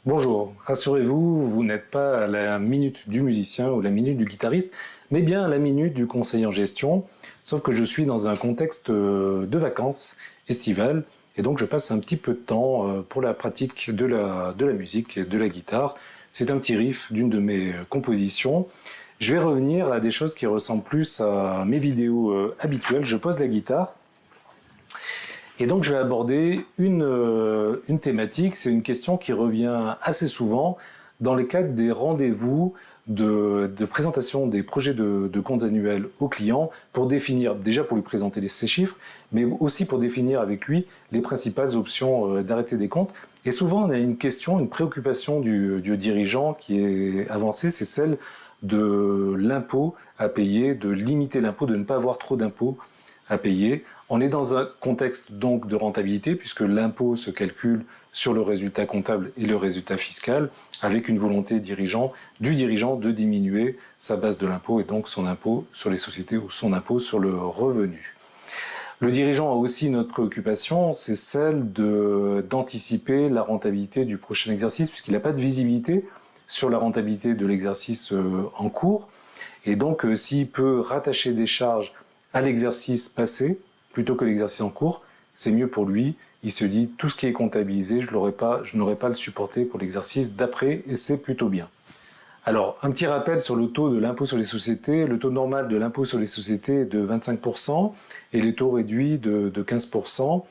Bonjour, rassurez-vous, vous n'êtes pas à la minute du musicien ou la minute du guitariste, mais bien à la minute du conseiller en gestion, sauf que je suis dans un contexte de vacances estivales, et donc je passe un petit peu de temps pour la pratique de la musique et de la guitare. C'est un petit riff d'une de mes compositions. Je vais revenir à des choses qui ressemblent plus à mes vidéos habituelles. Je pose la guitare. Et donc je vais aborder une thématique, c'est une question qui revient assez souvent dans le cadre des rendez-vous de présentation des projets de comptes annuels aux clients pour définir, déjà pour lui présenter ces chiffres, mais aussi pour définir avec lui les principales options d'arrêté des comptes. Et souvent on a une question, une préoccupation du dirigeant qui est avancée, c'est celle de l'impôt à payer, de limiter l'impôt, de ne pas avoir trop d'impôts à payer. On est dans un contexte donc de rentabilité puisque l'impôt se calcule sur le résultat comptable et le résultat fiscal avec une volonté du dirigeant de diminuer sa base de l'impôt et donc son impôt sur les sociétés ou son impôt sur le revenu. Le dirigeant a aussi une autre préoccupation, c'est celle d'anticiper la rentabilité du prochain exercice puisqu'il n'a pas de visibilité sur la rentabilité de l'exercice en cours et donc s'il peut rattacher des charges à l'exercice passé plutôt que l'exercice en cours, c'est mieux pour lui. Il se dit tout ce qui est comptabilisé, je n'aurai pas à le supporter pour l'exercice d'après et c'est plutôt bien. Alors, un petit rappel sur le taux de l'impôt sur les sociétés. Le taux normal de l'impôt sur les sociétés est de 25% et les taux réduits de 15%.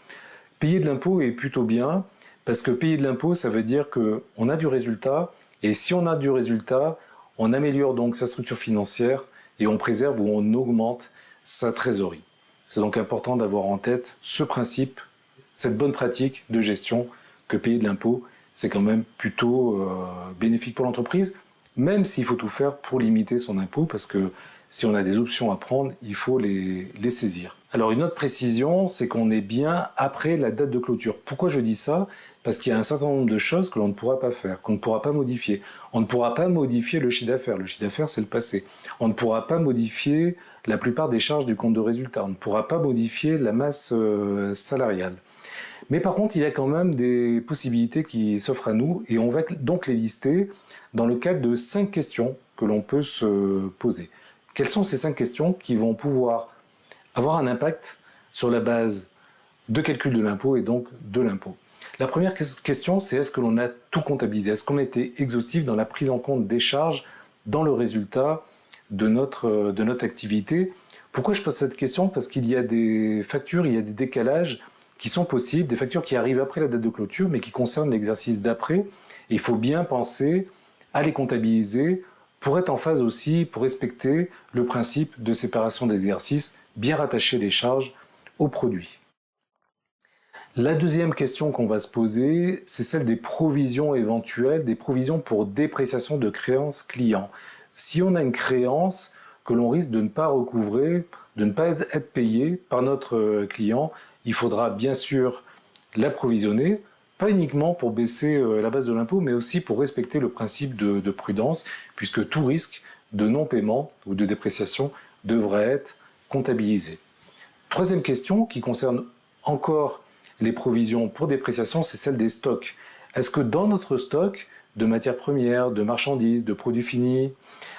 Payer de l'impôt est plutôt bien parce que payer de l'impôt, ça veut dire qu'on a du résultat et si on a du résultat, on améliore donc sa structure financière et on préserve ou on augmente sa trésorerie. C'est donc important d'avoir en tête ce principe, cette bonne pratique de gestion que payer de l'impôt, c'est quand même plutôt bénéfique pour l'entreprise, même s'il faut tout faire pour limiter son impôt, parce que si on a des options à prendre, il faut les saisir. Alors une autre précision, c'est qu'on est bien après la date de clôture. Pourquoi je dis ça ? Parce qu'il y a un certain nombre de choses que l'on ne pourra pas faire, qu'on ne pourra pas modifier. On ne pourra pas modifier le chiffre d'affaires. Le chiffre d'affaires, c'est le passé. On ne pourra pas modifier la plupart des charges du compte de résultat. On ne pourra pas modifier la masse salariale. Mais par contre, il y a quand même des possibilités qui s'offrent à nous et on va donc les lister dans le cadre de 5 questions que l'on peut se poser. Quelles sont ces 5 questions qui vont pouvoir avoir un impact sur la base de calcul de l'impôt et donc de l'impôt? La première question, c'est est-ce que l'on a tout comptabilisé? Est-ce qu'on a été exhaustif dans la prise en compte des charges dans le résultat de notre activité? Pourquoi je pose cette question? Parce qu'il y a des factures, il y a des décalages qui sont possibles, des factures qui arrivent après la date de clôture, mais qui concernent l'exercice d'après. Et il faut bien penser à les comptabiliser pour être en phase aussi, pour respecter le principe de séparation des exercices, bien rattacher les charges au produit. La deuxième question qu'on va se poser, c'est celle des provisions éventuelles, des provisions pour dépréciation de créances clients. Si on a une créance que l'on risque de ne pas recouvrer, de ne pas être payé par notre client, il faudra bien sûr la provisionner, pas uniquement pour baisser la base de l'impôt, mais aussi pour respecter le principe de prudence, puisque tout risque de non-paiement ou de dépréciation devrait être comptabilisé. Troisième question qui concerne encore les provisions pour dépréciation, c'est celle des stocks. Est-ce que dans notre stock de matières premières, de marchandises, de produits finis,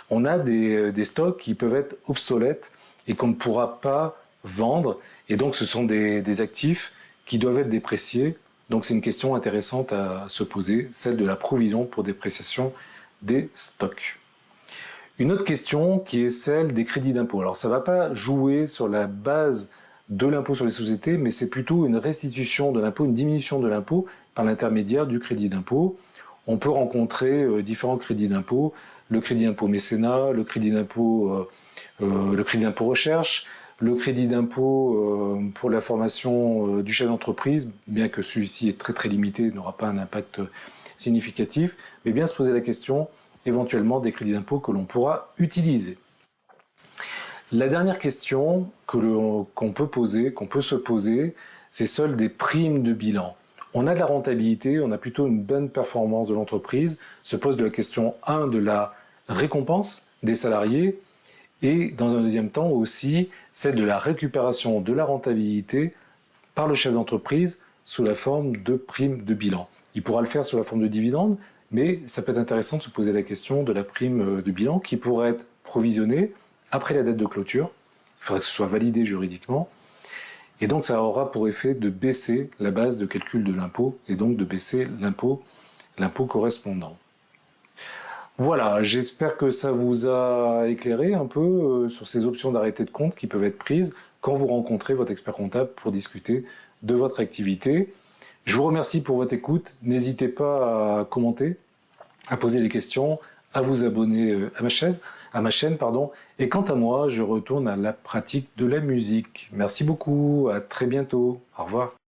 on a des stocks qui peuvent être obsolètes et qu'on ne pourra pas vendre, et donc ce sont des actifs qui doivent être dépréciés. Donc c'est une question intéressante à se poser, celle de la provision pour dépréciation des stocks. Une autre question qui est celle des crédits d'impôt. Alors ça ne va pas jouer sur la base de l'impôt sur les sociétés, mais c'est plutôt une restitution de l'impôt, une diminution de l'impôt par l'intermédiaire du crédit d'impôt. On peut rencontrer différents crédits d'impôt, le crédit d'impôt mécénat, le crédit d'impôt recherche, le crédit d'impôt pour la formation du chef d'entreprise, bien que celui-ci est très très limité, n'aura pas un impact significatif, mais bien se poser la question éventuellement des crédits d'impôt que l'on pourra utiliser. La dernière question qu'on peut se poser, c'est celle des primes de bilan. On a de la rentabilité, on a plutôt une bonne performance de l'entreprise, se pose de la question 1 de la récompense des salariés et dans un deuxième temps aussi celle de la récupération de la rentabilité par le chef d'entreprise sous la forme de primes de bilan. Il pourra le faire sous la forme de dividendes, mais ça peut être intéressant de se poser la question de la prime de bilan qui pourrait être provisionnée après la date de clôture. Il faudrait que ce soit validé juridiquement. Et donc ça aura pour effet de baisser la base de calcul de l'impôt et donc de baisser l'impôt correspondant. Voilà, j'espère que ça vous a éclairé un peu sur ces options d'arrêté de compte qui peuvent être prises quand vous rencontrez votre expert comptable pour discuter de votre activité. Je vous remercie pour votre écoute. N'hésitez pas à commenter, à poser des questions, à vous abonner à ma chaîne. Et quant à moi, je retourne à la pratique de la musique. Merci beaucoup, à très bientôt. Au revoir.